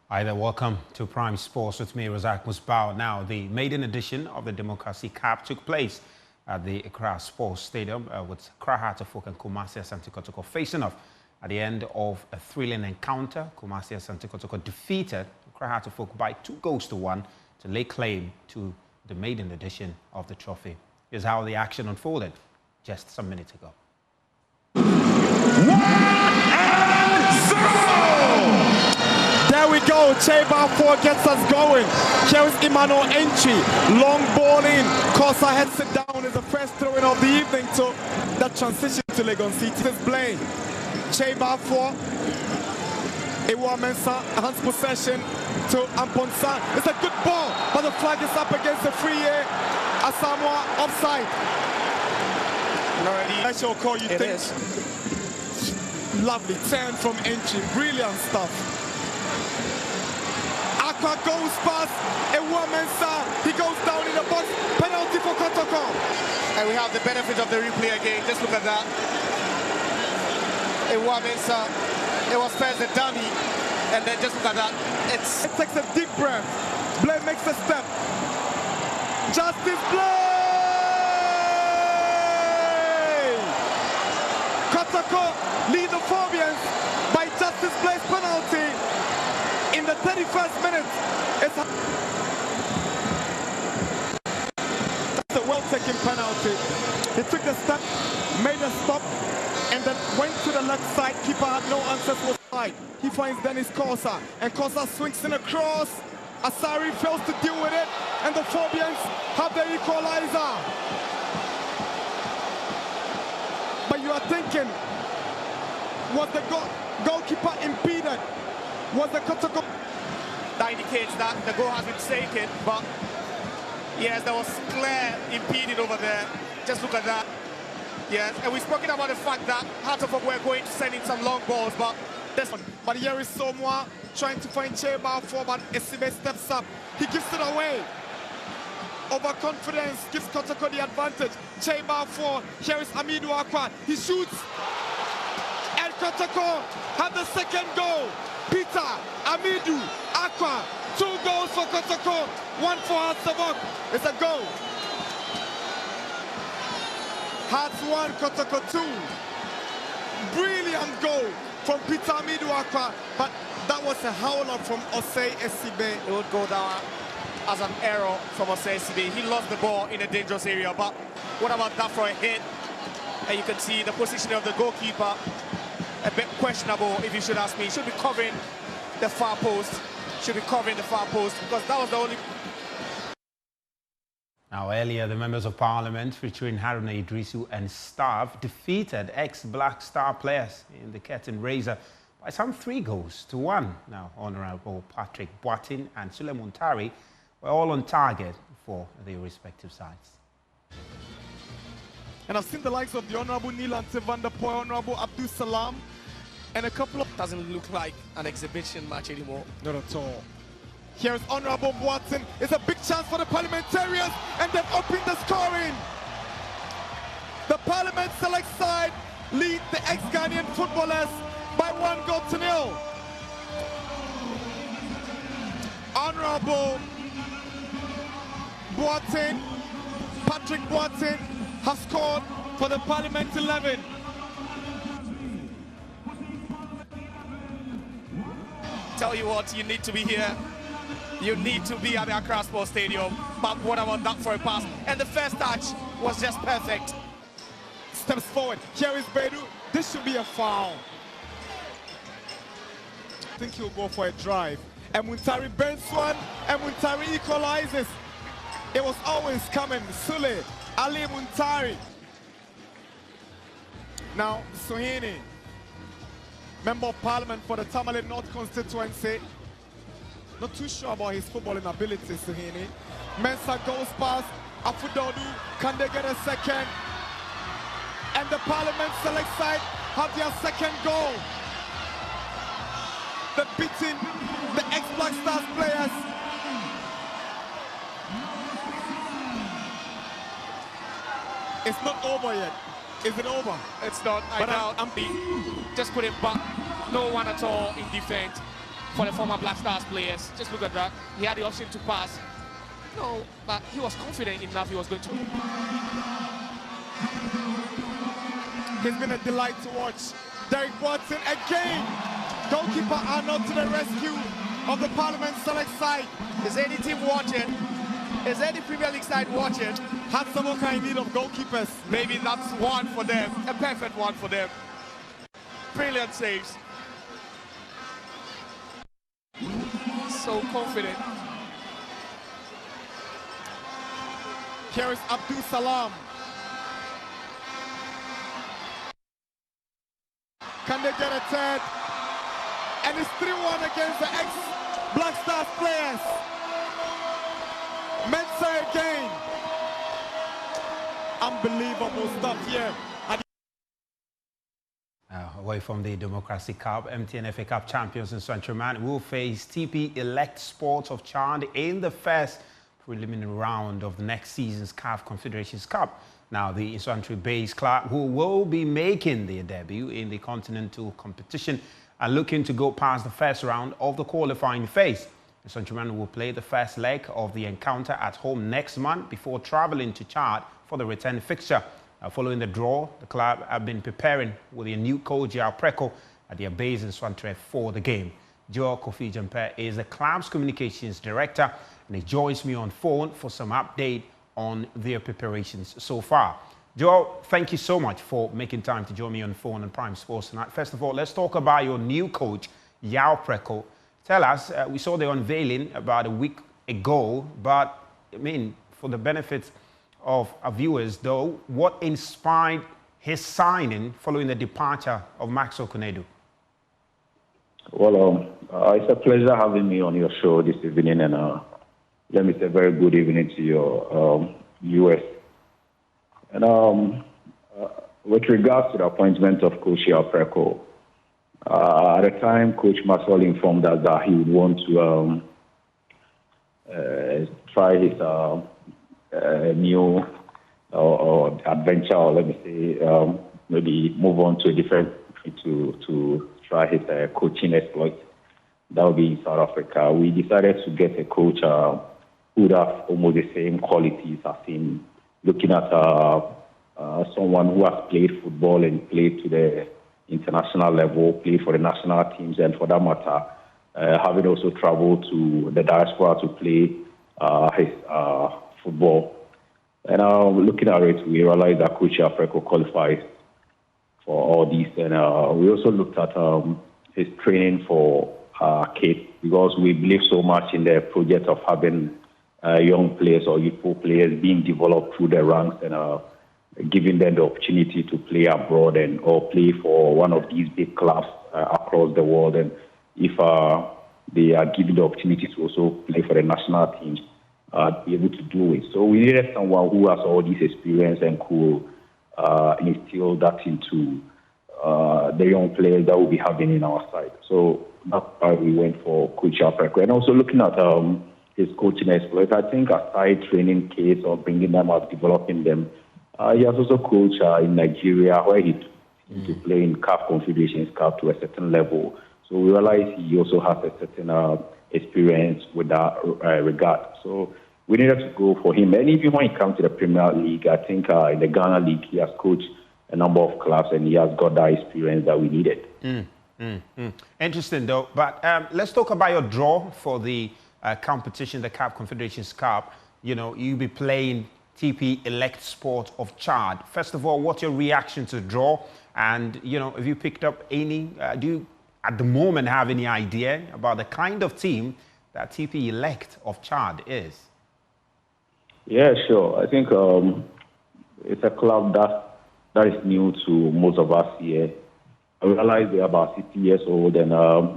Hi there, welcome to Prime Sports with me, Razak Musbao. Now, the maiden edition of the Democracy Cup took place at the Accra Sports Stadium with Accra Heart of Oak and Kumasi Asante Kotoko facing off. At the end of a thrilling encounter, Kumasi Asante Kotoko defeated Accra Heart of Oak by 2-1 to lay claim to the maiden edition of the trophy. Here's how the action unfolded just some minutes ago. 1-0! There we go, Cheba 4 gets us going. Here's Emmanuel entry, long ball in. Kosa heads it down is the first throw-in of the evening to that transition to Legon City. This Blaine, Cheba 4, Ewa Mensah hands possession to Amponsan. It's a good ball, but the flag is up against the free air. Asamoah offside. I shall call you. It is. Lovely turn from entry, brilliant stuff. Aqua goes past Ewa Mensah. He goes down in the box. Penalty for Kotoko. And we have the benefit of the replay again. Just look at that. Ewa Mensah. It was first a dummy, and then just look at that. It takes a deep breath. Blaine makes a step. Justice Blaine! Kotoko lead the Phobians by Justice Blaine's penalty in the 31st minute. That's a well-taken penalty. He took the step, made a stop, and then went to the left side. Keeper had no answers for side. He finds Dennis Kosa, and Kosa swings in across. Asari fails to deal with it, and the Phobians have the equalizer. But you are thinking, was the goalkeeper impeded? Was the Kotoko? That indicates that the goal has been taken, but yes, there was clear impeding over there. Just look at that. Yes, and we've spoken about the fact that Heart of Oak were going to send in some long balls, but this one. But here is Samoa trying to find Cheba 4, but Esibe steps up. He gives it away. Overconfidence gives Kotoko the advantage. Cheba 4, here is Amidu Aqua. He shoots. And Kotoko have the second goal. Peter, Amidu, Aqua. 2 goals for Kotoko, 1 for Hearts of Oak. It's a goal. Hearts 1, Kotoko 2. Brilliant goal from Peter Amidu Aqua, but that was a howler from Osei Esibe. It would go down as an error from Osei Esibe. He lost the ball in a dangerous area, but what about that for a hit? And you can see the position of the goalkeeper, a bit questionable if you should ask me. He should be covering the far post, because that was the only... Now, earlier, the members of parliament, featuring Haruna Idrisu and staff, defeated ex-Black Star players in the curtain raiser by some 3-1. Now, Honorable Patrick Boateng and Sule Muntari were all on target for their respective sides. And I've seen the likes of the Honorable Nilante van der Poel, Honorable Abdul Salam, and a couple of... Doesn't look like an exhibition match anymore. Not at all. Here is Honorable Boateng. It's a big chance for the parliamentarians, and they've opened the scoring. The Parliament Select side lead the ex-Ghanaian footballers by 1-0. Honorable Boateng, Patrick Boateng, has scored for the Parliament 11. Tell you what, you need to be here. You need to be at the Accra Sports Stadium. But what about that for a pass? And the first touch was just perfect. Steps forward. Here is Bedu. This should be a foul. I think he'll go for a drive. And Muntari burns one, and Muntari equalizes. It was always coming. Sule, Ali Muntari. Now, Suhini, Member of Parliament for the Tamale North constituency. Not too sure about his footballing abilities, Suhini. Mensah goes past Afudodu. Can they get a second? And the Parliament Select side have their second goal. The beating the ex-Black Stars players. It's not over yet. Is it over? It's not. I doubt. Just put him back. No one at all in defense. for the former Black Stars players. Just look at that. He had the option to pass. No, but he was confident enough he was going to. It's been a delight to watch. Derek Watson again. Goalkeeper Arnold to the rescue of the Parliament Select side. Is any team watching? Is any Premier League side watching? Had some kind of need of goalkeepers. Maybe that's one for them. A perfect one for them. Brilliant saves. So confident. Here is Abdul Salam. Can they get a third? And it's 3-1 against the ex-Black Stars players. Mensah again. Unbelievable stuff here. Away from the Democracy Cup, MTN FA Cup champions in Central Man will face TP Elect Sports of Chad in the first preliminary round of the next season's CAF Confederations Cup. Now, the Infantry-based club who will be making their debut in the continental competition and looking to go past the first round of the qualifying phase. The Central Man will play the first leg of the encounter at home next month before traveling to Chad for the return fixture. Following the draw, the club have been preparing with their new coach, Yao Preco, at their base in Swantre for the game. Joe Kofi Jempe is the club's communications director, and he joins me on phone for some update on their preparations so far. Joe, thank you so much for making time to join me on phone on Prime Sports tonight. First of all, let's talk about your new coach, Yao Preco. Tell us, we saw the unveiling about a week ago, but I mean, for the benefit of our viewers, though, what inspired his signing following the departure of Maxwell Konadu? Well, it's a pleasure having me on your show this evening, and let me say very good evening to your US. And with regards to the appointment of Coach Yao Preco, at the time, Coach Maxwell informed us that he would want to try his new adventure, or let me say, maybe move on to a different to try his coaching exploit. That would be in South Africa. We decided to get a coach who would have almost the same qualities as him, looking at someone who has played football and played to the international level, played for the national teams, and for that matter, having also traveled to the diaspora to play his football. And looking at it, we realized that Coach Yao Preco qualifies for all these. And we also looked at his training for kids, because we believe so much in the project of having young players or youthful players being developed through the ranks and giving them the opportunity to play abroad and or play for one of these big clubs across the world. And if they are given the opportunity to also play for the national teams, be able to do it. So we needed someone who has all this experience and could instill that into the young players that we'll be having in our side. So that's why we went for Coach Yao Preco. And also looking at his coaching exploits, I think aside training kids or bringing them up, developing them, he has also coached in Nigeria, where he to play in CAF Confederations Cup to a certain level. So we realized he also has a certain experience with that regard. So we needed to go for him. And even when he comes to the Premier League, I think in the Ghana League, he has coached a number of clubs and he has got that experience that we needed. Interesting, though. But let's talk about your draw for the competition, the CAF Confederations Cup. You know, you'll be playing TP Elect Sport of Chad. First of all, what's your reaction to the draw? And, you know, have you picked up any, do you at the moment have any idea about the kind of team that TP Elect of Chad is? Yeah, sure. I think it's a club that is new to most of us here. I realize they're about 60 years old, and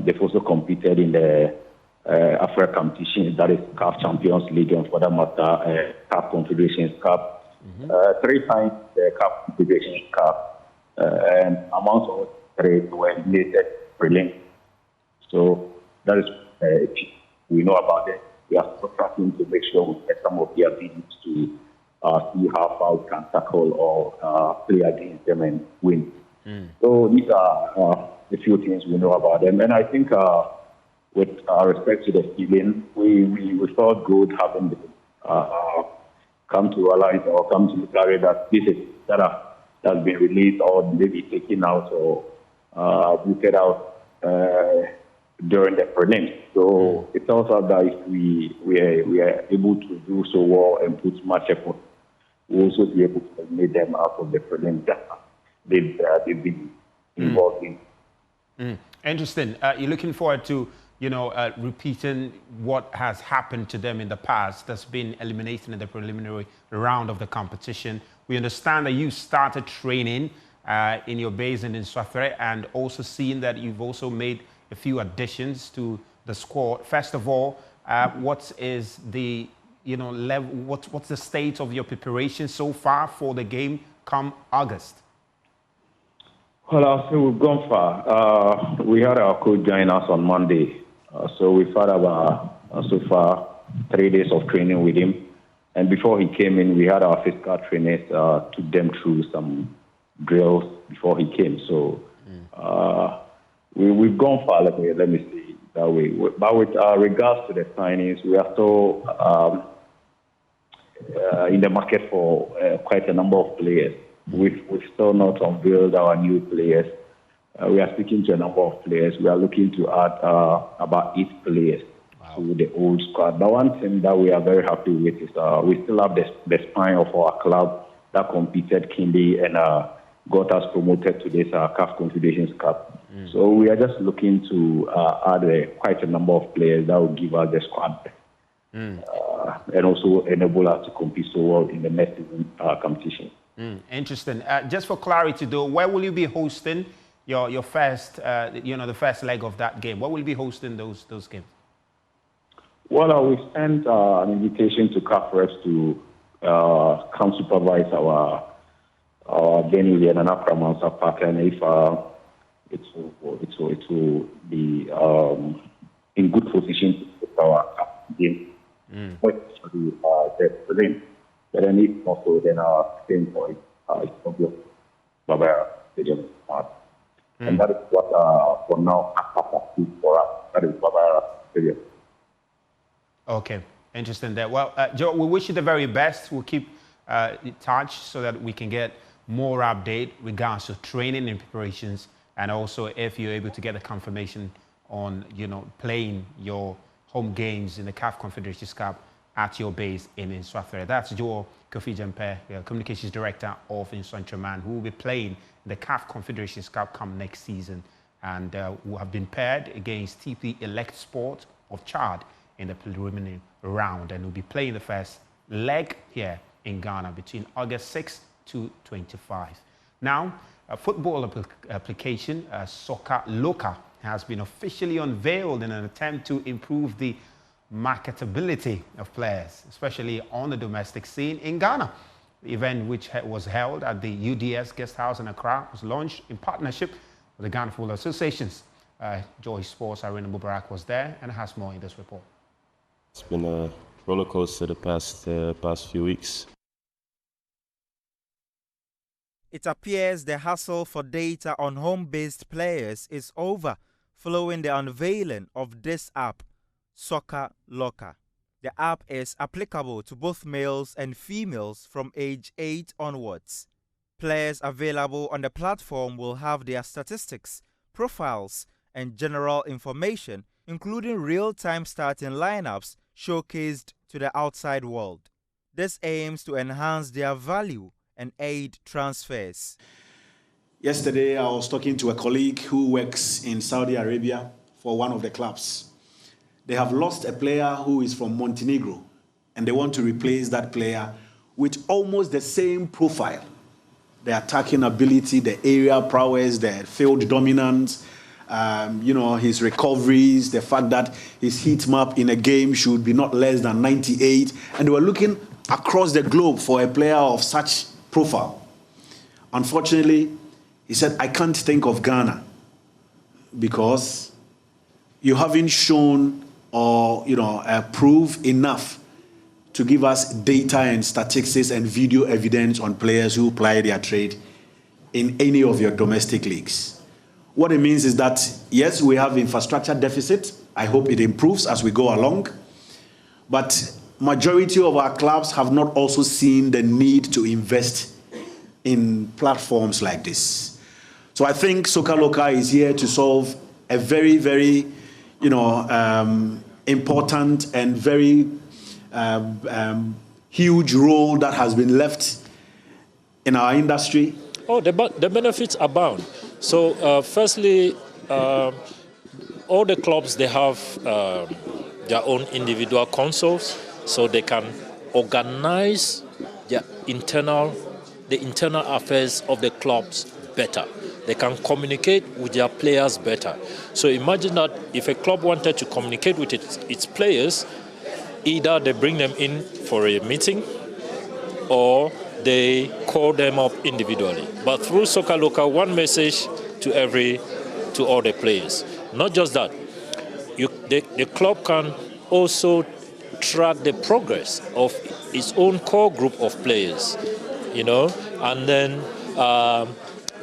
they've also competed in the Africa competition, that is CAF Champions League, and for that matter, CAF Confederations Cup. 3 times the CAF Confederations Cup, and amongst all 3 were eliminated prelim. So that is we know about it. We are still tracking to make sure we get some of their videos to see how far we can tackle or play against them and win. So these are a few things we know about them. And I think with respect to the feeling, we felt good having them come to realize or come to declare that this is data that's been released or maybe taken out or booted out during the prelims. So it tells us that if we are able to do so well and put much effort, we'll also be able to make them out of the prelims that they've been involved in. Interesting. You're looking forward to, repeating what has happened to them in the past. That's been eliminated in the preliminary round of the competition. We understand that you started training in your base in Nsawthre, and also seeing that you've also made a few additions to the squad. First of all, what is the level? What's the state of your preparation so far for the game come August? Well, I'll say we've gone far. We had our coach join us on Monday. So we've had about, so far, 3 days of training with him. And before he came in, we had our physical trainers took them through some drills before he came. So we've gone far, let me say it that way. But with regards to the signings, we are still in the market for quite a number of players. We've still not unveiled our new players. We are speaking to a number of players. We are looking to add about 8 players to the old squad. But one thing that we are very happy with is we still have the spine of our club that competed Kindi and got us promoted to this CAF Confederations Cup. So we are just looking to add quite a number of players that will give us the squad and also enable us to compete so well in the next season competition. Interesting. Just for clarity, though, where will you be hosting your first, the first leg of that game? Where will you be hosting those games? Well, we sent an invitation to CAF reps to come supervise our venue in Nana Mansa Park, and if it will be in good position to put our game. But then if also then same point it's obvious Barbara Stadium and that is what for now for us. That is Barbara Stadium. Okay, interesting there. Well, Joe, we wish you the very best. We'll keep in touch so that we can get more update regards to training and preparations, and also if you're able to get the confirmation on playing your home games in the CAF Confederations Cup at your base in Nsawthre. That's Joe Kofi Jempe, Communications Director of Nsawthre, who will be playing in the CAF Confederations Cup come next season, and who have been paired against TP Elect Sport of Chad in the preliminary round, and will be playing the first leg here in Ghana between August 6 to 25. Now, a football application, Soccer Loca, has been officially unveiled in an attempt to improve the marketability of players, especially on the domestic scene in Ghana. The event, which was held at the UDS Guest House in Accra, was launched in partnership with the Ghana Football Associations. Joy Sports' Irene Mubarak was there and has more in this report. It's been a roller coaster the past few weeks. It appears the hassle for data on home-based players is over following the unveiling of this app, Soccer Loca. The app is applicable to both males and females from age 8 onwards. Players available on the platform will have their statistics, profiles, and general information, including real-time starting lineups, showcased to the outside world. This aims to enhance their value and aid transfers. Yesterday, I was talking to a colleague who works in Saudi Arabia for one of the clubs. They have lost a player who is from Montenegro, and they want to replace that player with almost the same profile. The attacking ability, the area prowess, the field dominance, his recoveries, the fact that his heat map in a game should be not less than 98. And they were looking across the globe for a player of such profile. Unfortunately, he said, I can't think of Ghana because you haven't shown or, prove enough to give us data and statistics and video evidence on players who ply their trade in any of your domestic leagues. What it means is that, yes, we have infrastructure deficit I hope it improves as we go along. But majority of our clubs have not also seen the need to invest in platforms like this. So I think Soca Loca is here to solve a very, very, important and very huge role that has been left in our industry. Oh, the benefits abound. So, firstly, all the clubs, they have their own individual consoles, so they can organize the internal affairs of the clubs better. They can communicate with their players better. So imagine that if a club wanted to communicate with its players, either they bring them in for a meeting or they call them up individually. But through Soca Loca, one message to all the players. Not just that, the club can also track the progress of its own core group of players, and then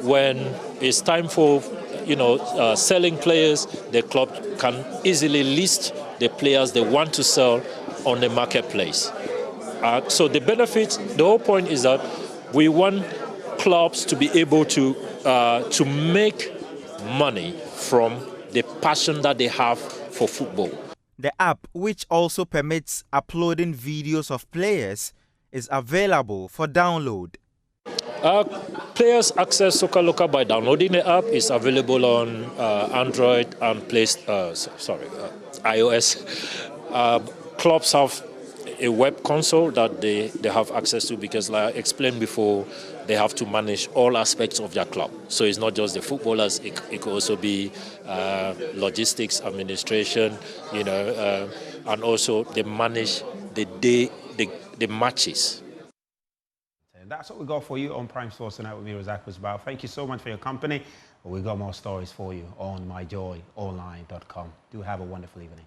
when it's time for selling players, the club can easily list the players they want to sell on the marketplace. So the benefit, the whole point is that we want clubs to be able to make money from the passion that they have for football. The app, which also permits uploading videos of players, is available for download. Players access Soca Loca by downloading the app. It's available on Android and iOS. Clubs have a web console that they have access to because, like I explained before, they have to manage all aspects of their club. So it's not just the footballers, it could also be logistics, administration, and also they manage the matches. And that's what we got for you on Prime Sports tonight with me, Razak Musbao. Thank you so much for your company. We got more stories for you on myjoyonline.com. Do have a wonderful evening.